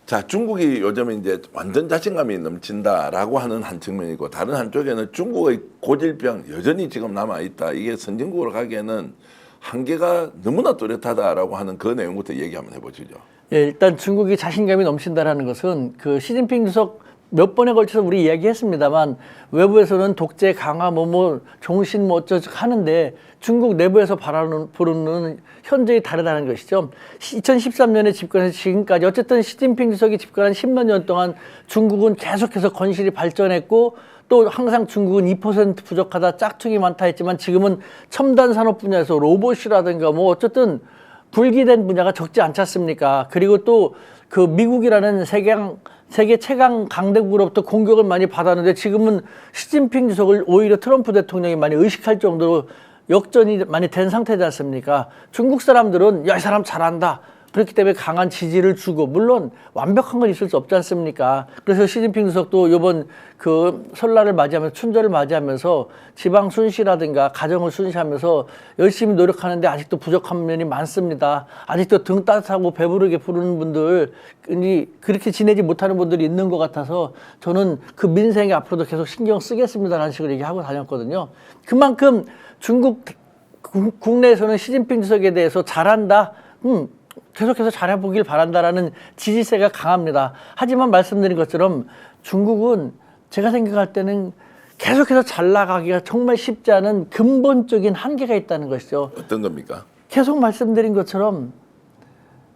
자, 중국이 요즘에 이제 완전 자신감이 넘친다라고 하는 한 측면이고, 다른 한쪽에는 중국의 고질병 여전히 지금 남아 있다. 이게 선진국으로 가기에는 한계가 너무나 뚜렷하다라고 하는 그 내용부터 얘기 한번 해보시죠. 예, 일단 중국이 자신감이 넘친다라는 것은 그 시진핑 주석 몇 번에 걸쳐서 우리 이야기했습니다만, 외부에서는 독재 강화 종신 어쩌고 하는데 중국 내부에서 부르는 현저히 다르다는 것이죠. 2013년에 집권해서 지금까지 어쨌든 시진핑 주석이 집권한 10몇 년 동안 중국은 계속해서 건실히 발전했고, 또 항상 중국은 2% 부족하다, 짝퉁이 많다 했지만 지금은 첨단 산업 분야에서 로봇이라든가 어쨌든 불기된 분야가 적지 않지 않습니까? 그리고 또 그 미국이라는 세계 최강 강대국으로부터 공격을 많이 받았는데 지금은 시진핑 주석을 오히려 트럼프 대통령이 많이 의식할 정도로 역전이 많이 된 상태지 않습니까? 중국 사람들은 야, 이 사람 잘한다. 그렇기 때문에 강한 지지를 주고, 물론 완벽한 건 있을 수 없지 않습니까? 그래서 시진핑 주석도 이번 그 설날을 맞이하면서, 춘절을 맞이하면서 지방 순시라든가 가정을 순시하면서 열심히 노력하는데 아직도 부족한 면이 많습니다. 아직도 등 따뜻하고 배부르게 부르는 분들, 그렇게 지내지 못하는 분들이 있는 것 같아서 저는 그 민생에 앞으로도 계속 신경 쓰겠습니다라는 식으로 얘기하고 다녔거든요. 그만큼 중국 국내에서는 시진핑 주석에 대해서 잘한다. 계속해서 잘해보길 바란다라는 지지세가 강합니다. 하지만 말씀드린 것처럼 중국은 제가 생각할 때는 계속해서 잘 나가기가 정말 쉽지 않은 근본적인 한계가 있다는 것이죠. 어떤 겁니까? 계속 말씀드린 것처럼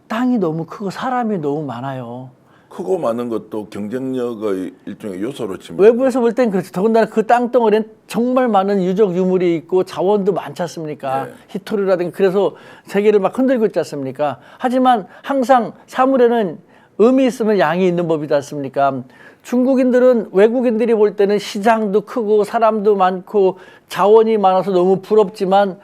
땅이 너무 크고 사람이 너무 많아요. 크고 많은 것도 경쟁력의 일종의 요소로 치면 외부에서 볼 땐 그렇죠. 더군다나 그 땅덩어리엔 정말 많은 유적 유물이 있고 자원도 많지 않습니까? 네. 히토리라든가. 그래서 세계를 막 흔들고 있지 않습니까? 하지만 항상 사물에는 음이 있으면 양이 있는 법이지 않습니까? 중국인들은, 외국인들이 볼 때는 시장도 크고 사람도 많고 자원이 많아서 너무 부럽지만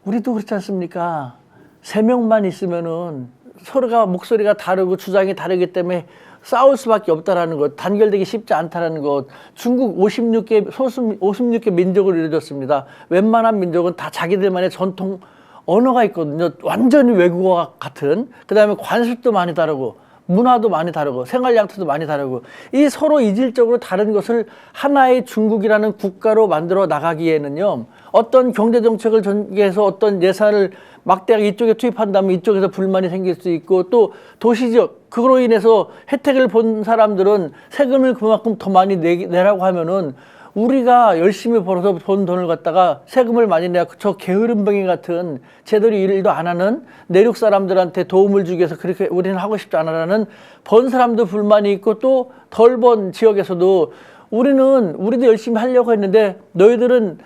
우리도 그렇지 않습니까? 3명만 있으면은 서로가 목소리가 다르고 주장이 다르기 때문에 싸울 수밖에 없다라는 것, 단결되기 쉽지 않다라는 것. 중국 56개 민족을 이루어졌습니다. 웬만한 민족은 다 자기들만의 전통 언어가 있거든요. 완전히 외국어와 같은. 그다음에 관습도 많이 다르고 문화도 많이 다르고 생활 양태도 많이 다르고, 이 서로 이질적으로 다른 것을 하나의 중국이라는 국가로 만들어 나가기에는요, 어떤 경제 정책을 전개해서 어떤 예산을 막대하게 이쪽에 투입한다면 이쪽에서 불만이 생길 수 있고, 또 도시지역, 그로 인해서 혜택을 본 사람들은 세금을 그만큼 더 많이 내라고 하면은 우리가 열심히 벌어서 번 돈을 갖다가 세금을 많이 내고 저 게으름뱅이 같은 제대로 일도 안 하는 내륙 사람들한테 도움을 주기 위해서 그렇게 우리는 하고 싶지 않아라는 번 사람도 불만이 있고, 또 덜 번 지역에서도 우리도 열심히 하려고 했는데 너희들은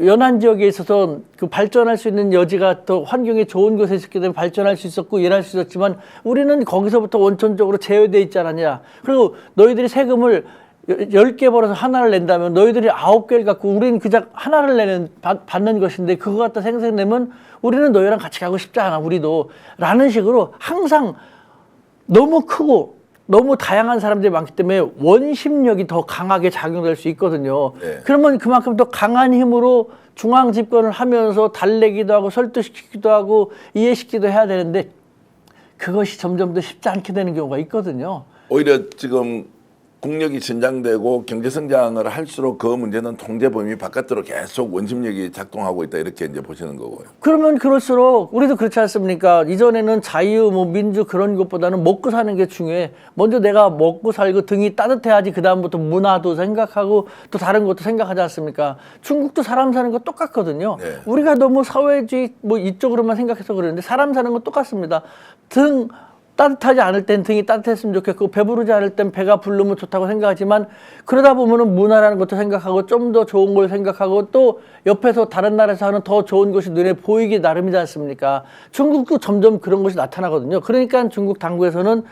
연안 지역에 있어서 그 발전할 수 있는 여지가 더 환경이 좋은 곳에 있었기 때문에 발전할 수 있었고 일할 수 있었지만 우리는 거기서부터 원천적으로 제외되어 있지 않았냐. 그리고 너희들이 세금을 10개 벌어서 하나를 낸다면 너희들이 9개를 갖고 우리는 그냥 하나를 받는 것인데 그거 갖다 생색내면 우리는 너희랑 같이 가고 싶지 않아, 우리도. 라는 식으로 항상 너무 크고 너무 다양한 사람들이 많기 때문에 원심력이 더 강하게 작용될 수 있거든요. 네. 그러면 그만큼 더 강한 힘으로 중앙 집권을 하면서 달래기도 하고 설득시키기도 하고 이해시키기도 해야 되는데 그것이 점점 더 쉽지 않게 되는 경우가 있거든요. 오히려 지금 국력이 신장되고 경제 성장을 할수록 그 문제는 통제 범위 바깥으로 계속 원심력이 작동하고 있다, 이렇게 이제 보시는 거고요. 그러면 그럴수록 우리도 그렇지 않습니까? 이전에는 자유, 민주 그런 것보다는 먹고 사는 게 중요해. 먼저 내가 먹고 살고 등이 따뜻해야지 그 다음부터 문화도 생각하고 또 다른 것도 생각하지 않습니까? 중국도 사람 사는 거 똑같거든요. 네. 우리가 너무 사회주의 이쪽으로만 생각해서 그러는데 사람 사는 건 똑같습니다. 따뜻하지 않을 땐 등이 따뜻했으면 좋겠고 배부르지 않을 땐 배가 부르면 좋다고 생각하지만, 그러다 보면은 문화라는 것도 생각하고 좀 더 좋은 걸 생각하고 또 옆에서 다른 나라에서 하는 더 좋은 것이 눈에 보이기 나름이지 않습니까? 중국도 점점 그런 것이 나타나거든요. 그러니까 중국 당국에서는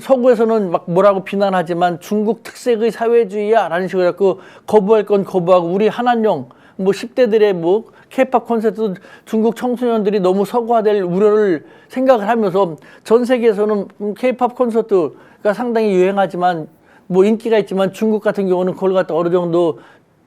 서구에서는 막 뭐라고 비난하지만 중국 특색의 사회주의야 라는 식으로 해갖고 거부할 건 거부하고, 우리 한한령 10대들의 케이팝 콘서트 중국 청소년들이 너무 서구화될 우려를 생각을 하면서 전 세계에서는 케이팝 콘서트가 상당히 유행하지만 인기가 있지만 중국 같은 경우는 그걸 갖다 어느 정도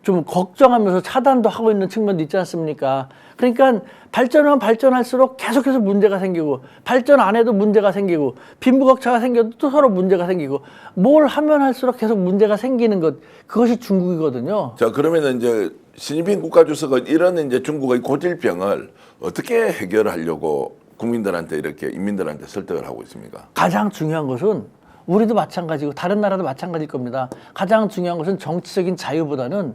좀 걱정하면서 차단도 하고 있는 측면도 있지 않습니까? 그러니까 발전하면 발전할수록 계속해서 문제가 생기고 발전 안 해도 문제가 생기고 빈부격차가 생겨도 또 서로 문제가 생기고 뭘 하면 할수록 계속 문제가 생기는 것 그것이 중국이거든요. 자, 그러면은 이제 시진핑 국가주석은 이런 이제 중국의 고질병을 어떻게 해결하려고 국민들한테 이렇게 인민들한테 설득을 하고 있습니까? 가장 중요한 것은 우리도 마찬가지고 다른 나라도 마찬가지일 겁니다. 가장 중요한 것은 정치적인 자유보다는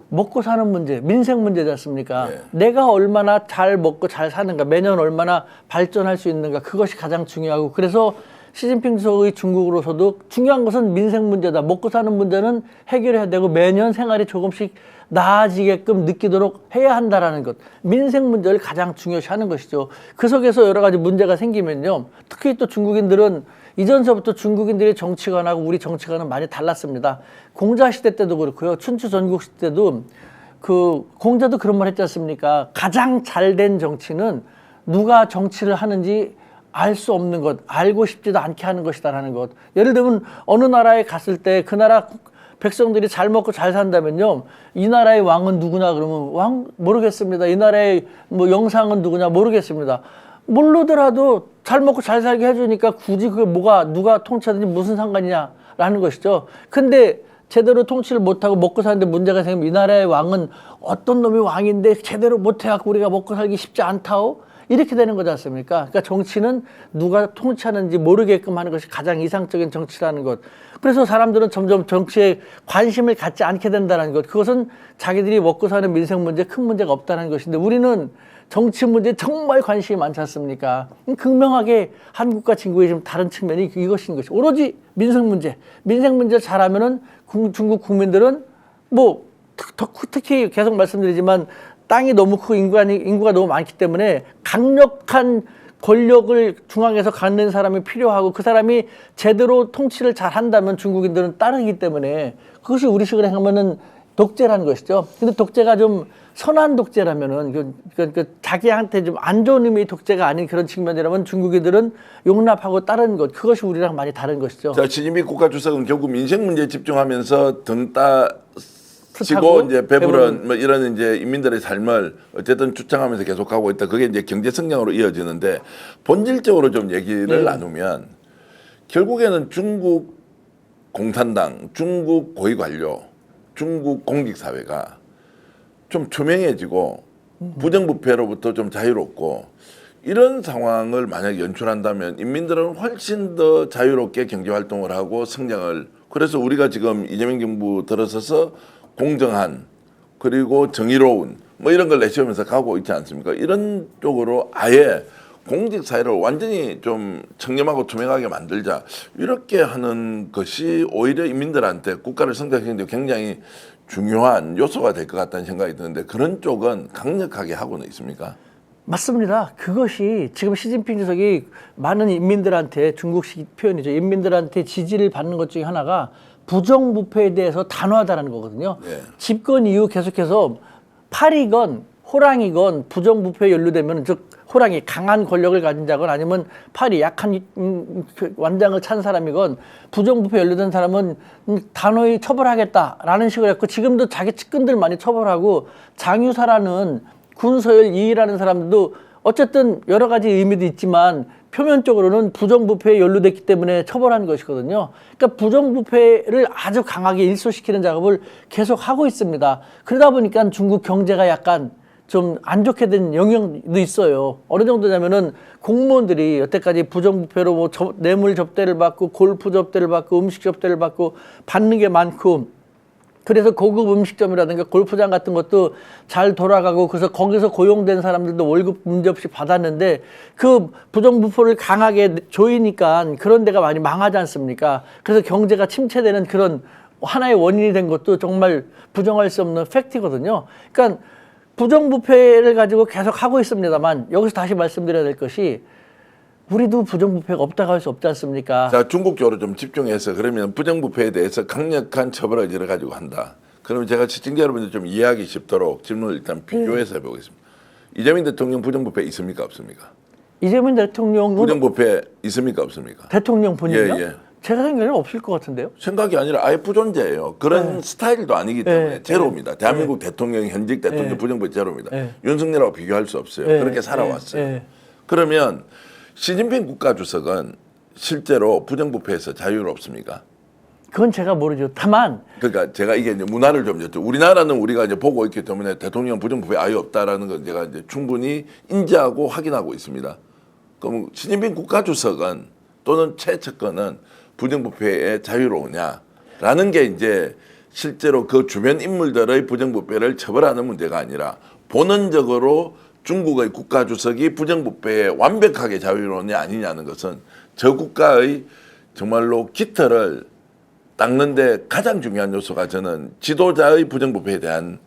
먹고 사는 문제, 민생 문제지 않습니까? 네. 내가 얼마나 잘 먹고 잘 사는가, 매년 얼마나 발전할 수 있는가, 그것이 가장 중요하고 그래서 시진핑 주석의 중국으로서도 중요한 것은 민생 문제다. 먹고 사는 문제는 해결해야 되고 매년 생활이 조금씩 나아지게끔 느끼도록 해야 한다라는 것. 민생 문제를 가장 중요시하는 것이죠. 그 속에서 여러 가지 문제가 생기면요. 특히 또 중국인들은 이전서부터 중국인들의 정치관하고 우리 정치관은 많이 달랐습니다. 공자 시대 때도 그렇고요. 춘추 전국 시대 때도 그 공자도 그런 말 했지 않습니까? 가장 잘된 정치는 누가 정치를 하는지 알 수 없는 것, 알고 싶지도 않게 하는 것이다라는 것. 예를 들면 어느 나라에 갔을 때 그 나라 백성들이 잘 먹고 잘 산다면요. 이 나라의 왕은 누구냐 그러면 왕 모르겠습니다. 이 나라의 뭐 영상은 누구냐 모르겠습니다. 모르더라도 잘 먹고 잘 살게 해주니까 굳이 그게 뭐가 누가 통치하든지 무슨 상관이냐라는 것이죠. 근데 제대로 통치를 못하고 먹고 사는데 문제가 생기면 이 나라의 왕은 어떤 놈이 왕인데 제대로 못해갖고 우리가 먹고 살기 쉽지 않다오? 이렇게 되는 거지 않습니까? 그러니까 정치는 누가 통치하는지 모르게끔 하는 것이 가장 이상적인 정치라는 것. 그래서 사람들은 점점 정치에 관심을 갖지 않게 된다는 것. 그것은 자기들이 먹고 사는 민생 문제에 큰 문제가 없다는 것인데 우리는 정치 문제에 정말 관심이 많지 않습니까? 극명하게 한국과 중국의 좀 다른 측면이 이것인 것이 오로지 민생 문제. 민생 문제 잘하면은 중국 국민들은 뭐 특히 계속 말씀드리지만 땅이 너무 크고 인구가 너무 많기 때문에 강력한 권력을 중앙에서 갖는 사람이 필요하고 그 사람이 제대로 통치를 잘 한다면 중국인들은 따르기 때문에 그것이 우리식으로 하면은 독재라는 것이죠. 근데 독재가 좀 선한 독재라면은 자기한테 좀 안 좋은 의미의 독재가 아닌 그런 측면이라면 중국인들은 용납하고 따르는 것 그것이 우리랑 많이 다른 것이죠. 자, 시진핑 국가주석은 결국 민생 문제에 집중하면서 지고 하고 이제 배부른 뭐 이런 이제 인민들의 삶을 어쨌든 주창하면서 계속하고 있다. 그게 이제 경제 성장으로 이어지는데 본질적으로 좀 얘기를 나누면 결국에는 중국 공산당, 중국 고위 관료, 중국 공직 사회가 좀 투명해지고 부정부패로부터 좀 자유롭고 이런 상황을 만약 연출한다면 인민들은 훨씬 더 자유롭게 경제 활동을 하고 성장을 그래서 우리가 지금 이재명 정부 들어서서 공정한 그리고 정의로운 뭐 이런 걸 내세우면서 가고 있지 않습니까? 이런 쪽으로 아예 공직 사회를 완전히 좀 청렴하고 투명하게 만들자 이렇게 하는 것이 오히려 인민들한테 국가를 성장시키는 데 굉장히 중요한 요소가 될 것 같다는 생각이 드는데 그런 쪽은 강력하게 하고는 있습니까? 맞습니다. 그것이 지금 시진핑 주석이 많은 인민들한테 중국식 표현이죠. 인민들한테 지지를 받는 것 중에 하나가 부정부패에 대해서 단호하다는 거거든요. 네. 집권 이후 계속해서 팔이건 호랑이건 부정부패에 연루되면 즉 호랑이 강한 권력을 가진 자건 아니면 팔이 약한 완장을 찬 사람이건 부정부패에 연루된 사람은 단호히 처벌하겠다라는 식으로 했고 지금도 자기 측근들 많이 처벌하고 장유사라는 군서열 이의라는 사람들도 어쨌든 여러 가지 의미도 있지만 표면적으로는 부정부패에 연루됐기 때문에 처벌한 것이거든요. 그러니까 부정부패를 아주 강하게 일소시키는 작업을 계속 하고 있습니다. 그러다 보니까 중국 경제가 약간 좀 안 좋게 된 영향도 있어요. 어느 정도냐면은 공무원들이 여태까지 부정부패로 뭐 뇌물 접대를 받고 골프 접대를 받고 음식 접대를 받고 받는 게 많고 그래서 고급 음식점이라든가 골프장 같은 것도 잘 돌아가고 그래서 거기서 고용된 사람들도 월급 문제없이 받았는데 그 부정부패를 강하게 조이니까 그런 데가 많이 망하지 않습니까? 그래서 경제가 침체되는 그런 하나의 원인이 된 것도 정말 부정할 수 없는 팩트거든요. 그러니까 부정부패를 가지고 계속 하고 있습니다만 여기서 다시 말씀드려야 될 것이 우리도 부정부패가 없다고 할 수 없지 않습니까? 자, 중국 쪽으로 좀 집중해서 그러면 부정부패에 대해서 강력한 처벌을 이뤄 가지고 한다. 그러면 제가 시청자 여러분들 좀 이해하기 쉽도록 질문을 일단 비교해서 해보겠습니다. 이재명 대통령 부정부패 있습니까 없습니까? 이재명 대통령은 부정부패 있습니까 없습니까? 대통령 본인요? 예. 제가 생각에는 없을 것 같은데요. 생각이 아니라 아예 부존재예요. 그런 스타일도 아니기 때문에 제로입니다. 대한민국 대통령, 현직 대통령 부정부패 제로입니다. 윤석열하고 비교할 수 없어요. 그렇게 살아왔어요. 그러면 시진핑 국가주석은 실제로 부정부패에서 자유롭습니까? 그건 제가 모르죠. 다만 그러니까 제가 이게 이제 문화를 좀 여쭤. 우리나라는 우리가 이제 보고 있기 때문에 대통령 부정부패 아예 없다라는 건 제가 이제 충분히 인지하고 확인하고 있습니다. 그럼 시진핑 국가주석은 또는 최측근은 부정부패에 자유로우냐라는 게 이제 실제로 그 주변 인물들의 부정부패를 처벌하는 문제가 아니라 본원적으로 중국의 국가주석이 부정부패에 완벽하게 자유로우냐 아니냐는 것은 저 국가의 정말로 깃털을 닦는데 가장 중요한 요소가 저는 지도자의 부정부패에 대한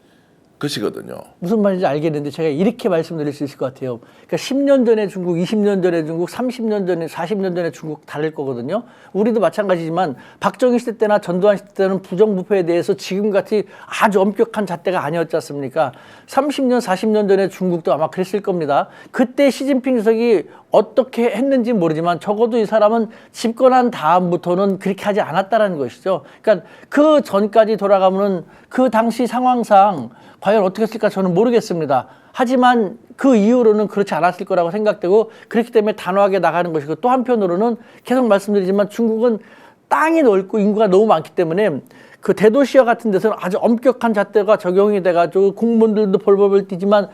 것이거든요. 무슨 말인지 알겠는데 제가 이렇게 말씀드릴 수 있을 것 같아요. 그러니까 10년 전에 중국, 20년 전에 중국, 30년 전에, 40년 전에 중국 다를 거거든요. 우리도 마찬가지지만 박정희 시대 때나 전두환 시대 때는 부정부패에 대해서 지금같이 아주 엄격한 잣대가 아니었지 않습니까? 30년, 40년 전에 중국도 아마 그랬을 겁니다. 그때 시진핑 주석이 어떻게 했는지 모르지만 적어도 이 사람은 집권한 다음부터는 그렇게 하지 않았다라는 것이죠. 그러니까 그 전까지 돌아가면은 그 당시 상황상 과연 어떻게 했을까 저는 모르겠습니다. 하지만 그 이후로는 그렇지 않았을 거라고 생각되고 그렇기 때문에 단호하게 나가는 것이고 또 한편으로는 계속 말씀드리지만 중국은 땅이 넓고 인구가 너무 많기 때문에 그 대도시와 같은 데서는 아주 엄격한 잣대가 적용이 돼가지고 공무원들도 벌벌벌 뛰지만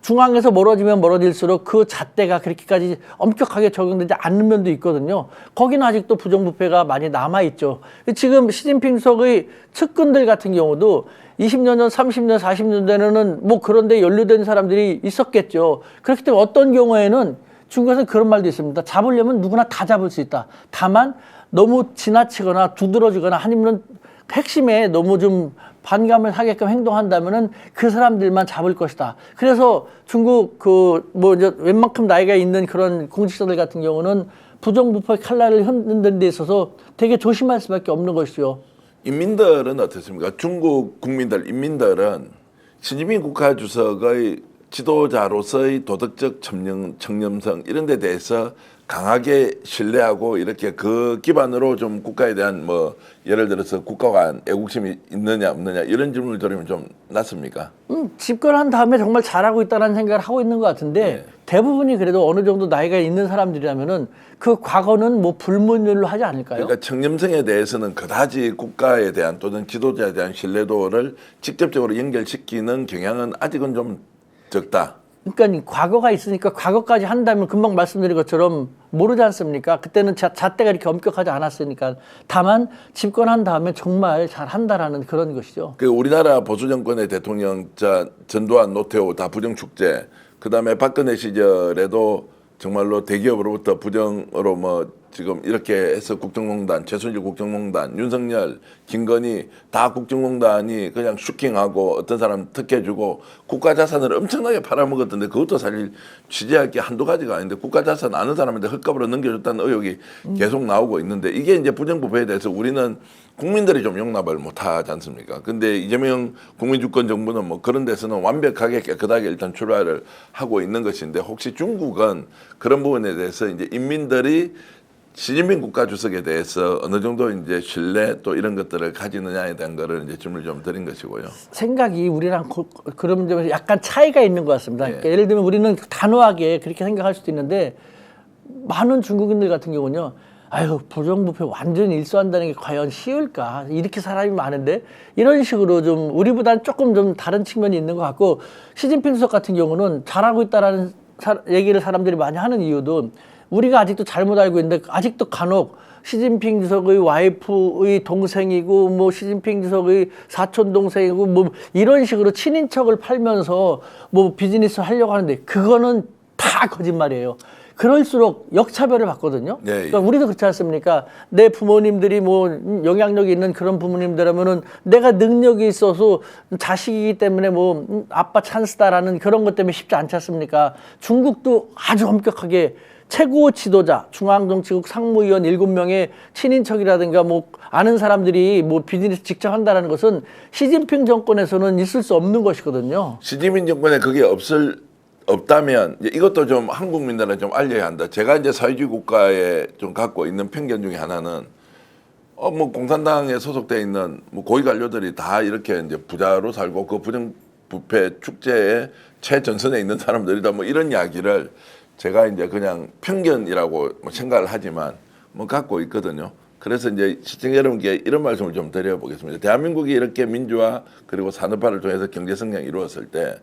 중앙에서 멀어지면 멀어질수록 그 잣대가 그렇게까지 엄격하게 적용되지 않는 면도 있거든요. 거기는 아직도 부정부패가 많이 남아있죠. 지금 시진핑 주석의 측근들 같은 경우도 20년 전, 30년, 40년 전에는 뭐 그런 데 연루된 사람들이 있었겠죠. 그렇기 때문에 어떤 경우에는 중국에서는 그런 말도 있습니다. 잡으려면 누구나 다 잡을 수 있다. 다만 너무 지나치거나 두드러지거나 아니면 핵심에 너무 좀 반감을 하게끔 행동한다면은 그 사람들만 잡을 것이다. 그래서 중국 이제 웬만큼 나이가 있는 그런 공직자들 같은 경우는 부정부패 칼날을 흔드는 데 있어서 되게 조심할 수밖에 없는 것이죠. 인민들은 어떻습니까? 중국 국민들, 인민들은 시진핑 국가주석의 지도자로서의 도덕적 청렴성 이런 데 대해서 강하게 신뢰하고 이렇게 그 기반으로 좀 국가에 대한 뭐 예를 들어서 국가가 애국심이 있느냐 없느냐 이런 질문을 드리면 좀 낫습니까? 집권한 다음에 정말 잘하고 있다는 생각을 하고 있는 것 같은데 대부분이 그래도 어느 정도 나이가 있는 사람들이라면은 그 과거는 뭐 불문율로 하지 않을까요? 그러니까 청렴성에 대해서는 그다지 국가에 대한 또는 지도자에 대한 신뢰도를 직접적으로 연결시키는 경향은 아직은 좀 적다. 그러니까 과거가 있으니까 과거까지 한다면 금방 말씀드린 것처럼 모르지 않습니까? 그때는 잣대가 이렇게 엄격하지 않았으니까. 다만 집권한 다음에 정말 잘한다라는 그런 것이죠. 그 우리나라 보수 정권의 대통령 전두환, 노태우 다 부정축제. 그다음에 박근혜 시절에도 정말로 대기업으로부터 부정으로 뭐 지금 이렇게 해서 국정농단, 최순실 국정농단, 윤석열, 김건희 다 국정농단이 그냥 슈킹하고 어떤 사람 특혜주고 국가 자산을 엄청나게 팔아먹었던데 그것도 사실 취재할 게 한두 가지가 아닌데 국가 자산 아는 사람한테 헐값으로 넘겨줬다는 의혹이 계속 나오고 있는데 이게 이제 부정부패에 대해서 우리는 국민들이 좀 용납을 못하지 않습니까? 근데 이재명 국민주권 정부는 뭐 그런 데서는 완벽하게 깨끗하게 일단 출발을 하고 있는 것인데 혹시 중국은 그런 부분에 대해서 이제 인민들이 시진핑 국가주석에 대해서 어느 정도 이제 신뢰 또 이런 것들을 가지느냐에 대한 거를 이제 질문을 좀 드린 것이고요. 생각이 우리랑 그런 점에서 약간 차이가 있는 것 같습니다. 그러니까 예를 들면 우리는 단호하게 그렇게 생각할 수도 있는데 많은 중국인들 같은 경우는요. 아유 부정부패 완전히 일소한다는 게 과연 쉬울까? 이렇게 사람이 많은데 이런 식으로 좀 우리보다는 조금 좀 다른 측면이 있는 것 같고 시진핑 주석 같은 경우는 잘하고 있다라는 얘기를 사람들이 많이 하는 이유도 우리가 아직도 잘못 알고 있는데 아직도 간혹 시진핑 주석의 와이프의 동생이고 뭐 시진핑 주석의 사촌 동생이고 뭐 이런 식으로 친인척을 팔면서 뭐 비즈니스 하려고 하는데 그거는 다 거짓말이에요. 그럴수록 역차별을 받거든요. 네. 그러니까 우리도 그렇지 않습니까? 내 부모님들이 뭐 영향력이 있는 그런 부모님들하면은 내가 능력이 있어서 자식이기 때문에 뭐 아빠 찬스다라는 그런 것 때문에 쉽지 않지 않습니까? 중국도 아주 엄격하게 최고 지도자, 중앙정치국 상무위원 7명의 친인척이라든가 뭐 아는 사람들이 뭐 비즈니스 직접 한다는 것은 시진핑 정권에서는 있을 수 없는 것이거든요. 시진핑 정권에 그게 없다면 이것도 좀 한국민들한테 좀 알려야 한다. 제가 이제 사회주의 국가에 좀 갖고 있는 편견 중에 하나는 뭐 공산당에 소속돼 있는 뭐 고위 관료들이 다 이렇게 이제 부자로 살고 그 부정부패 축제의 최전선에 있는 사람들이다 뭐 이런 이야기를 제가 이제 그냥 편견이라고 뭐 생각을 하지만 뭐 갖고 있거든요. 그래서 이제 시청자 여러분께 이런 말씀을 좀 드려보겠습니다. 대한민국이 이렇게 민주화 그리고 산업화를 통해서 경제 성장이 이루어졌을 때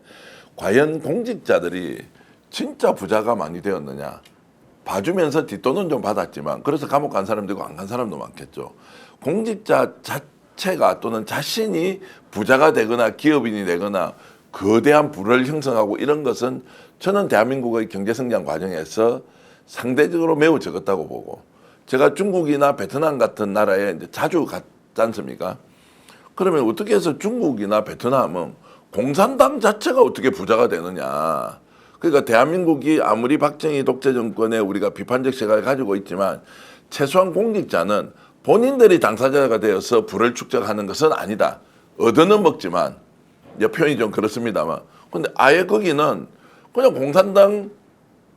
과연 공직자들이 진짜 부자가 많이 되었느냐? 봐주면서 뒷돈은 좀 받았지만 그래서 감옥 간 사람도 있고 안 간 사람도 많겠죠. 공직자 자체가 또는 자신이 부자가 되거나 기업인이 되거나 거대한 부를 형성하고 이런 것은 저는 대한민국의 경제성장 과정에서 상대적으로 매우 적었다고 보고 제가 중국이나 베트남 같은 나라에 이제 자주 갔지 않습니까? 그러면 어떻게 해서 중국이나 베트남은 공산당 자체가 어떻게 부자가 되느냐. 그러니까 대한민국이 아무리 박정희 독재 정권에 우리가 비판적 시각을 가지고 있지만 최소한 공직자는 본인들이 당사자가 되어서 부를 축적하는 것은 아니다. 얻어는 먹지만 이제 표현이 좀 그렇습니다만 근데 아예 거기는 그냥 공산당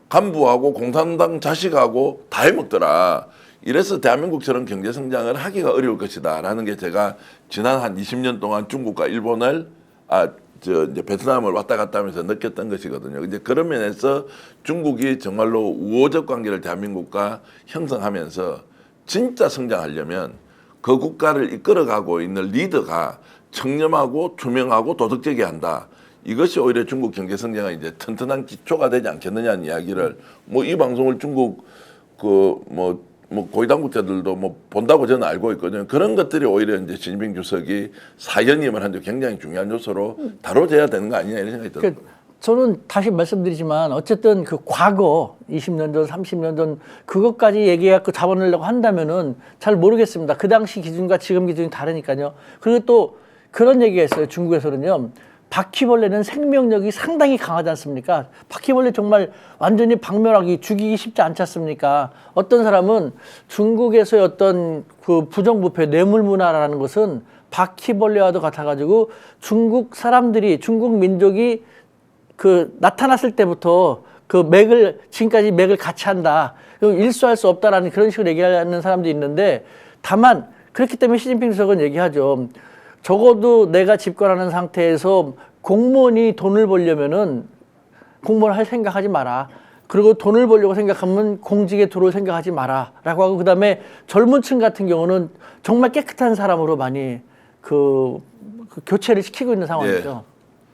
간부하고 공산당 자식하고 다 해먹더라. 이래서 대한민국처럼 경제 성장을 하기가 어려울 것이다라는 게 제가 지난 한 20년 동안 중국과 일본을 이제 베트남을 왔다 갔다 하면서 느꼈던 것이거든요. 이제 그런 면에서 중국이 정말로 우호적 관계를 대한민국과 형성하면서 진짜 성장하려면 그 국가를 이끌어가고 있는 리더가 청렴하고 투명하고 도덕적이어야 한다. 이것이 오히려 중국 경제 성장의 이제 튼튼한 기초가 되지 않겠느냐는 이야기를 뭐 이 방송을 중국 뭐 고위 당국자들도 뭐 본다고 저는 알고 있거든요. 그런 것들이 오히려 이제 시진핑 주석이 사연임을 한 데 굉장히 중요한 요소로 다뤄져야 되는 거 아니냐 이런 생각이 들어요. 저는 다시 말씀드리지만 어쨌든 그 과거 20년 전, 30년 전 그것까지 얘기해갖고 잡아내려고 한다면은 잘 모르겠습니다. 그 당시 기준과 지금 기준이 다르니까요. 그리고 또 그런 얘기가 있어요. 중국에서는요. 바퀴벌레는 생명력이 상당히 강하지 않습니까? 바퀴벌레 정말 완전히 박멸하기 죽이기 쉽지 않지 않습니까? 어떤 사람은 중국에서의 어떤 그 부정부패 뇌물 문화라는 것은 바퀴벌레와도 같아가지고 중국 사람들이 중국 민족이 그 나타났을 때부터 그 지금까지 맥을 같이 한다. 일수할 수 없다라는 그런 식으로 얘기하는 사람도 있는데 다만 그렇기 때문에 시진핑 주석은 얘기하죠. 적어도 내가 집권하는 상태에서 공무원이 돈을 벌려면은 공무원 할 생각하지 마라. 그리고 돈을 벌려고 생각하면 공직에 들어올 생각하지 마라. 라고 하고 그다음에 젊은 층 같은 경우는 정말 깨끗한 사람으로 많이 그 교체를 시키고 있는 상황이죠.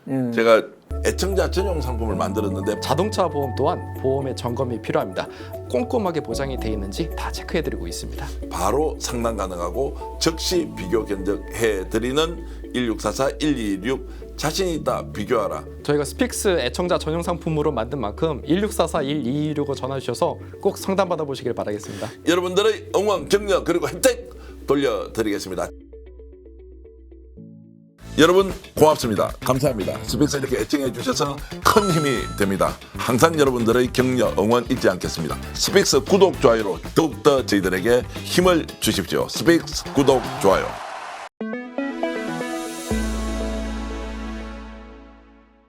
예. 제가 애청자 전용 상품을 만들었는데 자동차 보험 또한 보험의 점검이 필요합니다. 꼼꼼하게 보장이 돼 있는지 다 체크해드리고 있습니다. 바로 상담 가능하고 즉시 비교 견적해드리는 1644-1226 자신 있다 비교하라. 저희가 스픽스 애청자 전용 상품으로 만든 만큼 1644-1226을 전화 주셔서 꼭 상담 받아보시길 바라겠습니다. 여러분들의 응원, 격려 그리고 혜택 돌려드리겠습니다. 여러분 고맙습니다. 감사합니다. 스픽스 이렇게 애청해 주셔서 큰 힘이 됩니다. 항상 여러분들의 격려, 응원 잊지 않겠습니다. 스픽스 구독, 좋아요로 더욱더 저희들에게 힘을 주십시오. 스픽스 구독, 좋아요.